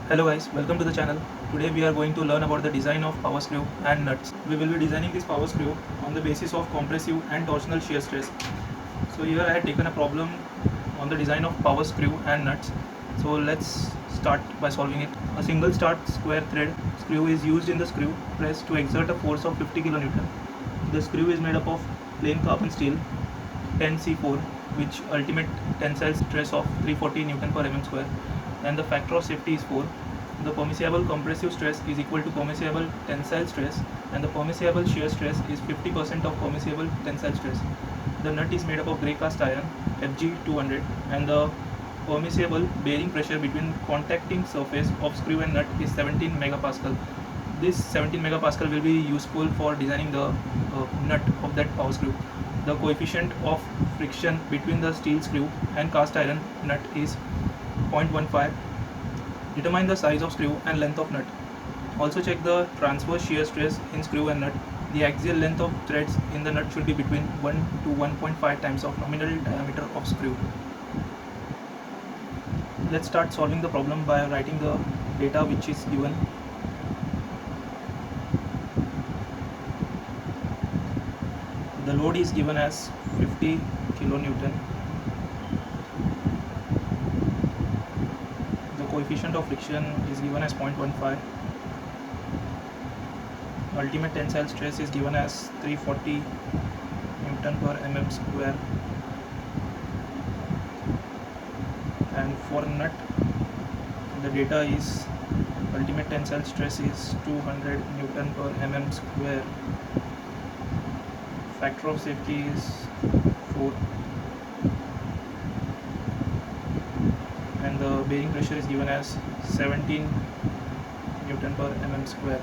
Hello guys, welcome to the channel. Today we are going to learn about the design of power screw and nuts. We will be designing this power screw on the basis of compressive and torsional shear stress. So here I had taken a problem on the design of power screw and nuts. So let's start by solving it. A single start square thread screw is used in the screw press to exert a force of 50 kN. The screw is made up of plain carbon steel 10C4, which ultimate tensile stress of 340 Newton per mm square, and the factor of safety is 4. The permissible compressive stress is equal to permissible tensile stress, and the permissible shear stress is 50% of permissible tensile stress. The nut is made up of grey cast iron FG200, and the permissible bearing pressure between contacting surface of screw and nut is 17 megapascal. This 17 megapascal will be useful for designing the nut of that power screw. The coefficient of friction between the steel screw and cast iron nut is 0.15. Determine the size of screw and length of nut. Also check the transverse shear stress in screw and nut. The axial length of threads in the nut should be between 1 to 1.5 times of nominal diameter of screw. Let's start solving the problem by writing the data which is given. The load is given as 50 kilonewton. The coefficient of friction is given as 0.15. Ultimate tensile stress is given as 340 Newton per mm square. And for nut, the data is ultimate tensile stress is 200 Newton per mm square. Factor of safety is 4. And the bearing pressure is given as 17 Newton per mm square.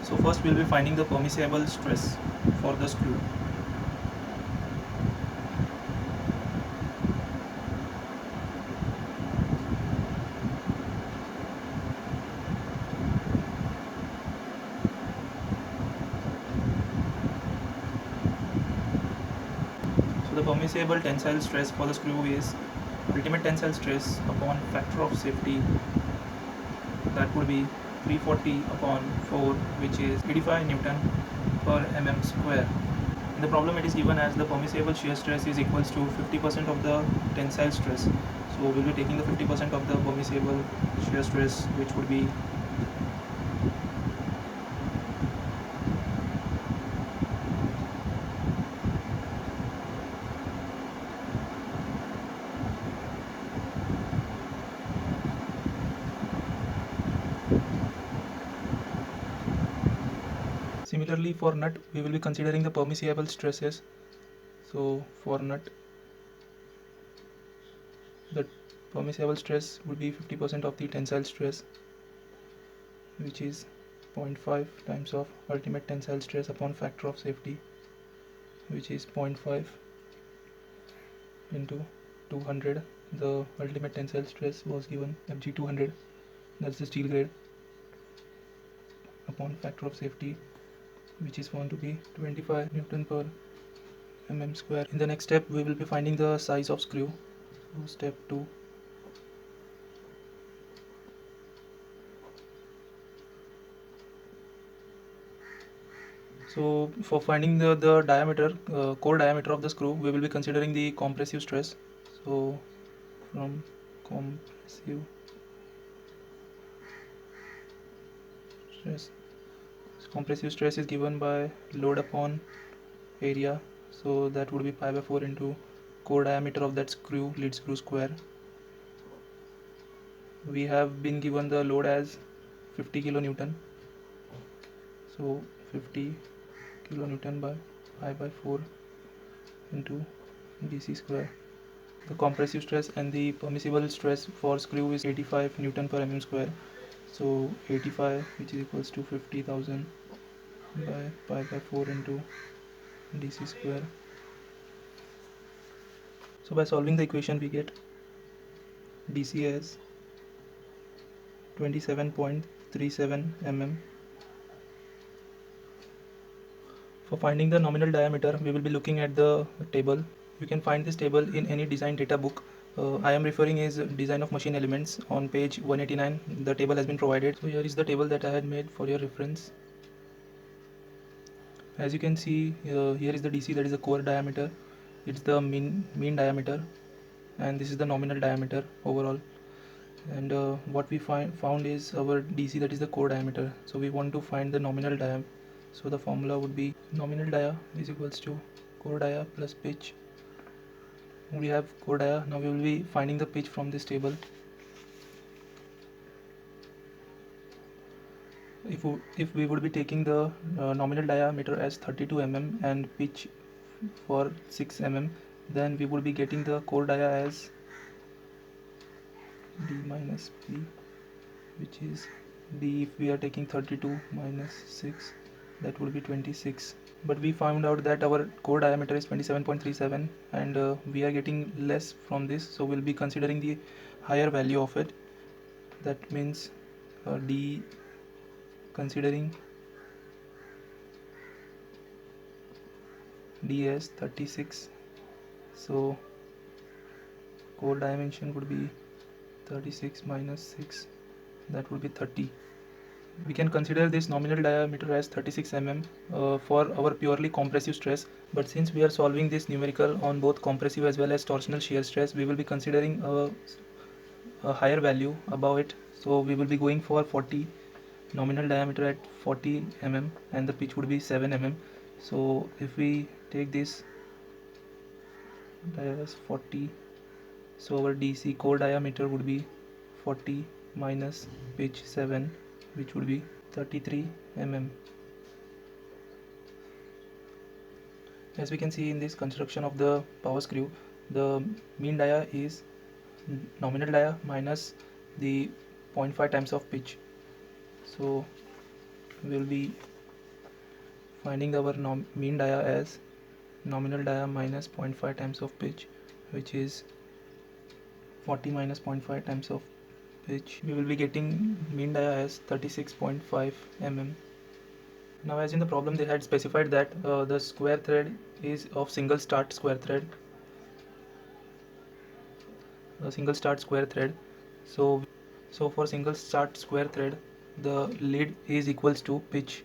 So first we'll be finding the permissible stress for the screw. So the permissible tensile stress for the screw is ultimate tensile stress upon factor of safety, that would be 340 upon 4, which is 85 Newton per mm square. In the problem it is given as the permissible shear stress is equals to 50% of the tensile stress. So we'll be taking the 50% of the permissible shear stress, which would be similarly for nut we will be considering the permissible stresses. So for nut the permissible stress would be 50% of the tensile stress, which is 0.5 times of ultimate tensile stress upon factor of safety, which is 0.5 into 200. The ultimate tensile stress was given Fg200, that's the steel grade, upon factor of safety, which is found to be 25 Newton per mm square. In the next step we will be finding the size of screw. So step 2. So for finding the diameter, core diameter of the screw, we will be considering the compressive stress. So from stress, compressive stress is given by load upon area. So that would be pi by 4 into core diameter of that screw, lead screw square. We have been given the load as 50 kilonewton. So 50 kilonewton by pi by 4 into dc square. The compressive stress and the permissible stress for screw is 85 Newton per mm square. So 85, which is equals to 50,000 by pi by 4 into dc square. So by solving the equation we get dc as 27.37 mm. For finding the nominal diameter we will be looking at the table. You can find this table in any design data book. I am referring is design of machine elements on page 189. The table has been provided. So here is the table that I had made for your reference. As you can see, here is the DC, that is the core diameter. It's the mean diameter, and this is the nominal diameter overall. And what we found is our DC, that is the core diameter. So we want to find the nominal dia. So the formula would be nominal dia is equals to core dia plus pitch. We have core dia. Now we will be finding the pitch from this table. If we would be taking the nominal diameter as 32 mm and pitch for 6 mm, then we would be getting the core dia as d minus p, which is d. If we are taking 32 minus 6, that would be 26. But we found out that our core diameter is 27.37, and we are getting less from this, so we'll be considering the higher value of it. That means d, considering d as 36, so core dimension would be 36 minus 6, that would be 30. We can consider this nominal diameter as 36 mm for our purely compressive stress, but since we are solving this numerical on both compressive as well as torsional shear stress, we will be considering a higher value above it. So we will be going for 40, nominal diameter at 40 mm, and the pitch would be 7 mm. So if we take this as 40, so our DC core diameter would be 40 minus pitch 7, which would be 33 mm. As we can see in this construction of the power screw, the mean dia is nominal dia minus the 0.5 times of pitch. So we will be finding our mean dia as nominal dia minus 0.5 times of pitch, which is 40 minus 0.5 times of pitch. We will be getting mean dia as 36.5 mm. Now, as in the problem, they had specified that the square thread is of single start square thread, a single start square thread. So for single start square thread, the lead is equals to pitch.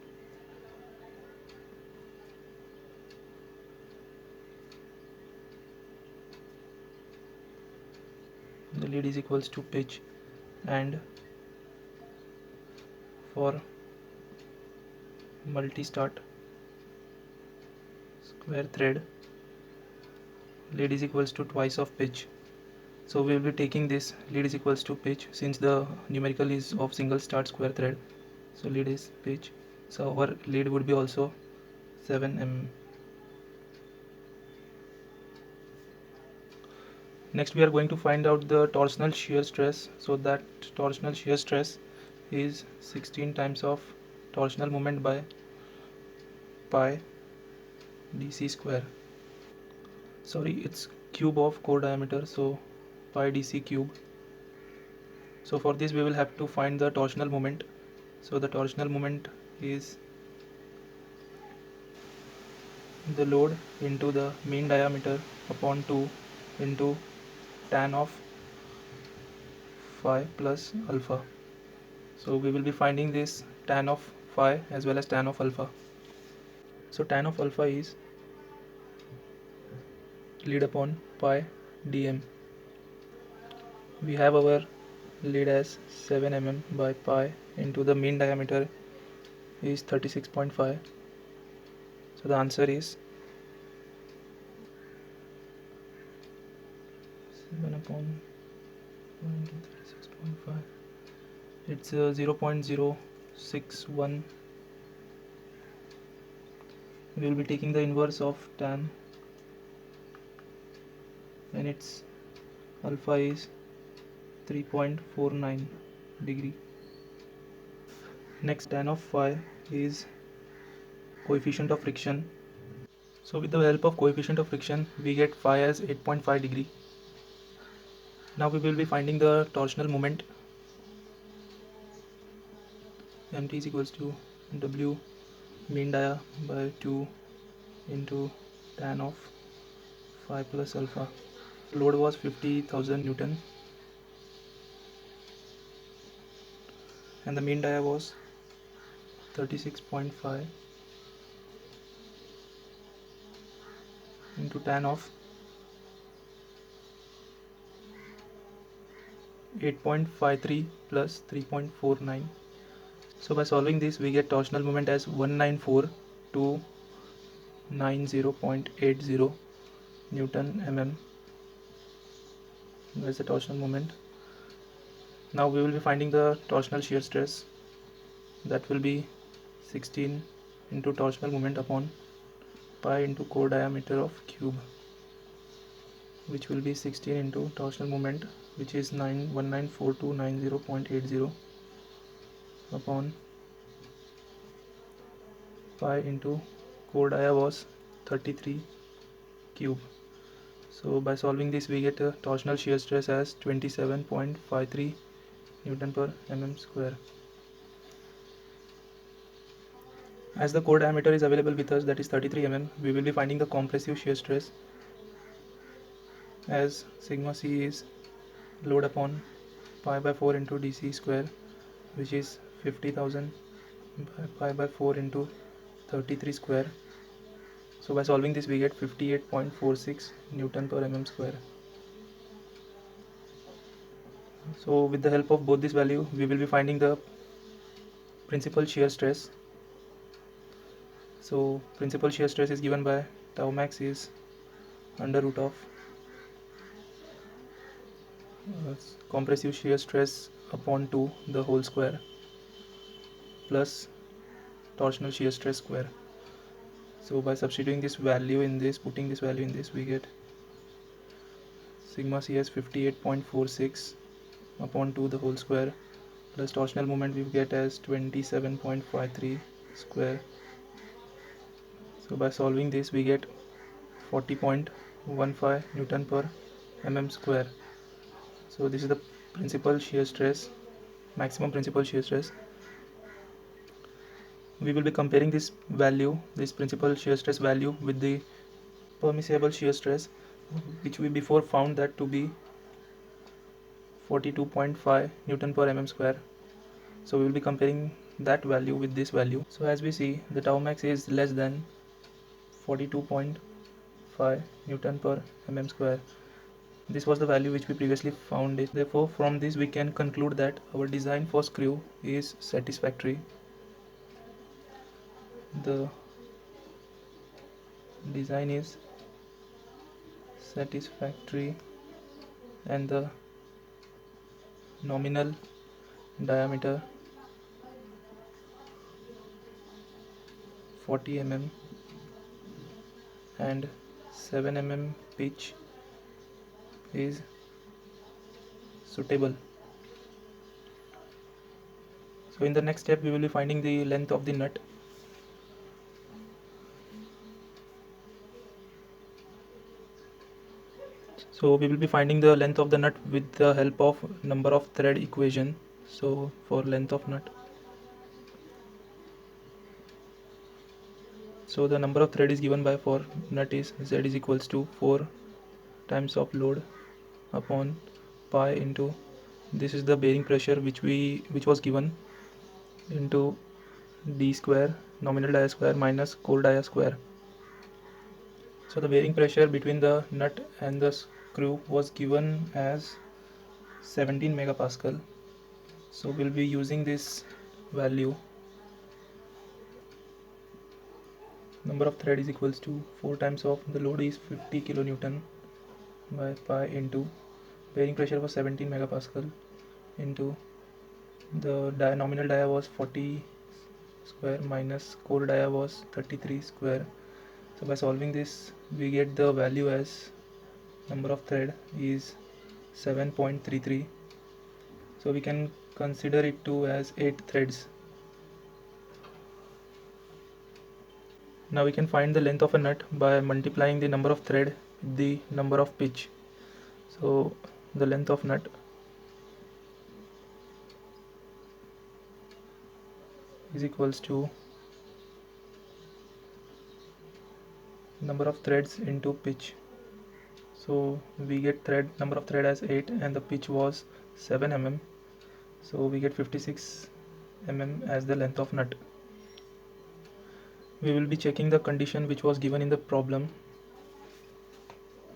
The lead is equals to pitch, and for multi-start square thread, lead is equals to twice of pitch. So we will be taking this lead is equals to pitch, since the numerical is of single start square thread. So lead is pitch, so our lead would be also 7 mm. Next we are going to find out the torsional shear stress. So that torsional shear stress is 16 times of torsional moment by pi dc square. Sorry, it's cube of core diameter, so pi dc cube. So for this we will have to find the torsional moment. So the torsional moment is the load into the mean diameter upon 2 into tan of phi plus alpha. So we will be finding this tan of phi as well as tan of alpha. So tan of alpha is lead upon pi dm. We have our lead as 7 mm by pi into the mean diameter is 36.5. So the answer is 7 upon 36.5. It's 0.061. We will be taking the inverse of tan, and its alpha is 3.49 degree. Next, tan of phi is coefficient of friction. So with the help of coefficient of friction, we get phi as 8.5 degree. Now we will be finding the torsional moment. Mt is equals to W mean dia by 2 into tan of phi plus alpha. Load was 50,000 Newton and the mean dia was 36.5 into tan of 8.53 plus 3.49. So by solving this we get torsional moment as 194,290.80 Newton mm. That's the torsional moment. Now we will be finding the torsional shear stress. That will be 16 into torsional moment upon pi into core diameter of cube, which will be 16 into torsional moment, which is 194,290.80 upon pi into core dia was 33 cube. So by solving this we get a torsional shear stress as 27.53 Newton per mm square. As the core diameter is available with us, that is 33 mm, we will be finding the compressive shear stress as sigma c is load upon pi by 4 into dc square, which is 50,000 pi by 4 into 33 square. So by solving this we get 58.46 Newton per mm square. So with the help of both this value we will be finding the principal shear stress. So principal shear stress is given by tau max is under root of compressive shear stress upon 2 the whole square plus torsional shear stress square. So by substituting this value in this, putting this value in this, we get sigma c as 58.46 upon 2 the whole square plus torsional moment we get as 27.53 square. So by solving this we get 40.15 Newton per mm square. So this is the principal shear stress, maximum principal shear stress. We will be comparing this value, this principal shear stress value, with the permissible shear stress, which we before found that to be 42.5 Newton per mm square. So we will be comparing that value with this value. So as we see, the tau max is less than 42.5 Newton per mm square. This was the value which we previously found it. Therefore, from this we can conclude that our design for screw is satisfactory. The design is satisfactory and the nominal diameter 40 mm and 7 mm pitch is suitable. So in the next step we will be finding the length of the nut. So we will be finding the length of the nut with the help of number of thread equation. So for length of nut, so the number of thread is given by for nut is z is equals to 4 times of load upon pi into, this is the bearing pressure which was given, into d square nominal dia square minus core dia square. So the bearing pressure between the nut and the screw was given as 17 megapascal. So we'll be using this value. Number of thread is equals to 4 times of the load is 50 kilonewton by pi into bearing pressure was 17 megapascal into the nominal dia was 40 square minus core dia was 33 square. So by solving this we get the value as number of thread is 7.33. So we can consider it to as 8 threads. Now we can find the length of a nut by multiplying the number of thread with the number of pitch. So the length of nut is equals to number of threads into pitch. So we get number of thread as 8 and the pitch was 7 mm. So we get 56 mm as the length of nut. We will be checking the condition which was given in the problem,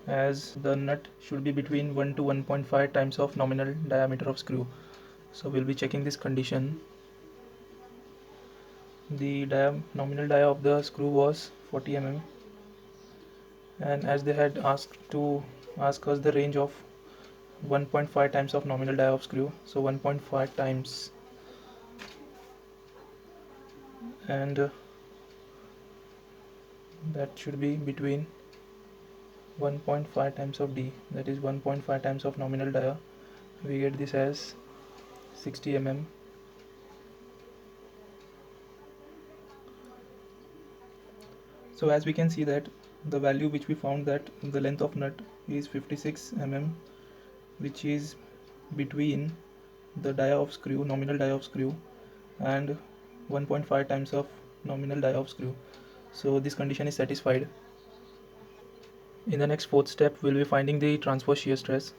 as the nut should be between 1 to 1.5 times of nominal diameter of screw. So we'll be checking this condition. The nominal dia of the screw was 40 mm, and as they had asked us the range of 1.5 times of nominal dia of screw, so 1.5 times, and that should be between 1.5 times of D, that is 1.5 times of nominal dia. We get this as 60 mm. So as we can see that the value which we found, that the length of nut is 56 mm, which is between the dia of screw, nominal dia of screw, and 1.5 times of nominal dia of screw. So this condition is satisfied. In the next fourth step, we'll be finding the transverse shear stress.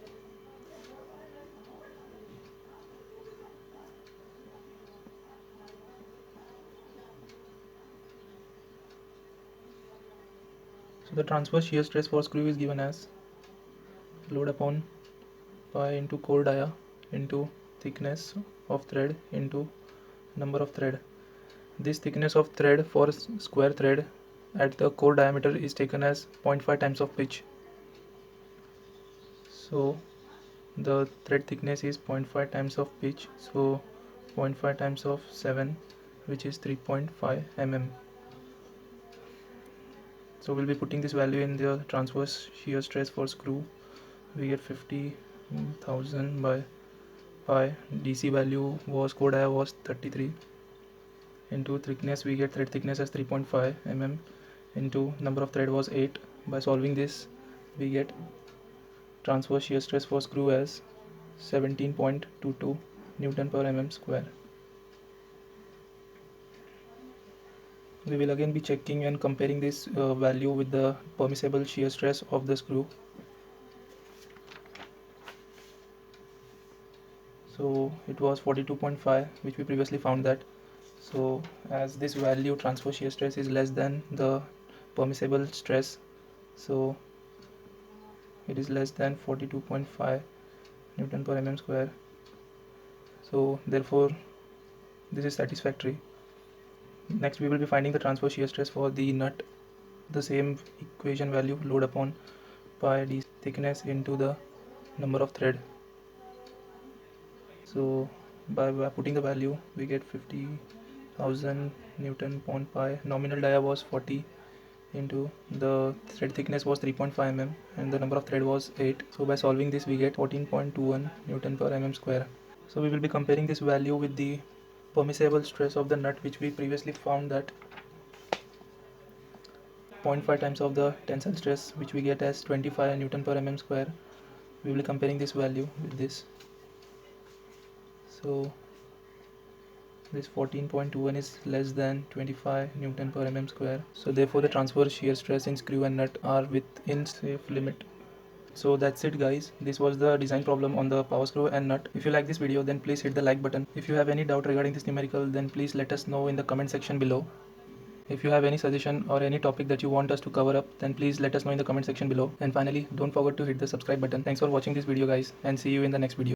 So the transverse shear stress for screw is given as load upon pi into core dia into thickness of thread into number of thread. This thickness of thread for square thread at the core diameter is taken as 0.5 times of pitch. So the thread thickness is 0.5 times of pitch, so 0.5 times of 7, which is 3.5 mm. So we'll be putting this value in the transverse shear stress for screw. We get 50,000 by pi. DC value was, core dia was 33, into thickness we get thread thickness as 3.5 mm, into number of thread was 8. By solving this, we get transverse shear stress for screw as 17.22 Newton per mm square. We will again be checking and comparing this value with the permissible shear stress of the screw. So it was 42.5, which we previously found that. So as this value, transverse shear stress, is less than the permissible stress, so it is less than 42.5 Newton per mm square. So therefore this is satisfactory. Next we will be finding the transverse shear stress for the nut. The same equation value, load upon pi d thickness into the number of thread. So by putting the value, we get 50,000 Newton upon pi. Nominal dia was 40 into the thread thickness was 3.5 mm and the number of thread was 8. So by solving this, we get 14.21 Newton per mm square. So we will be comparing this value with the permissible stress of the nut, which we previously found that 0.5 times of the tensile stress, which we get as 25 Newton per mm square. We will be comparing this value with this. So this 14.21 is less than 25 Newton per mm square. So therefore the transverse shear stress in screw and nut are within safe limit. So that's it guys, this was the design problem on the power screw and nut. If you like this video, then please hit the like button. If you have any doubt regarding this numerical, then please let us know in the comment section below. If you have any suggestion or any topic that you want us to cover up, then please let us know in the comment section below. And finally, don't forget to hit the subscribe button. Thanks for watching this video guys, and see you in the next video.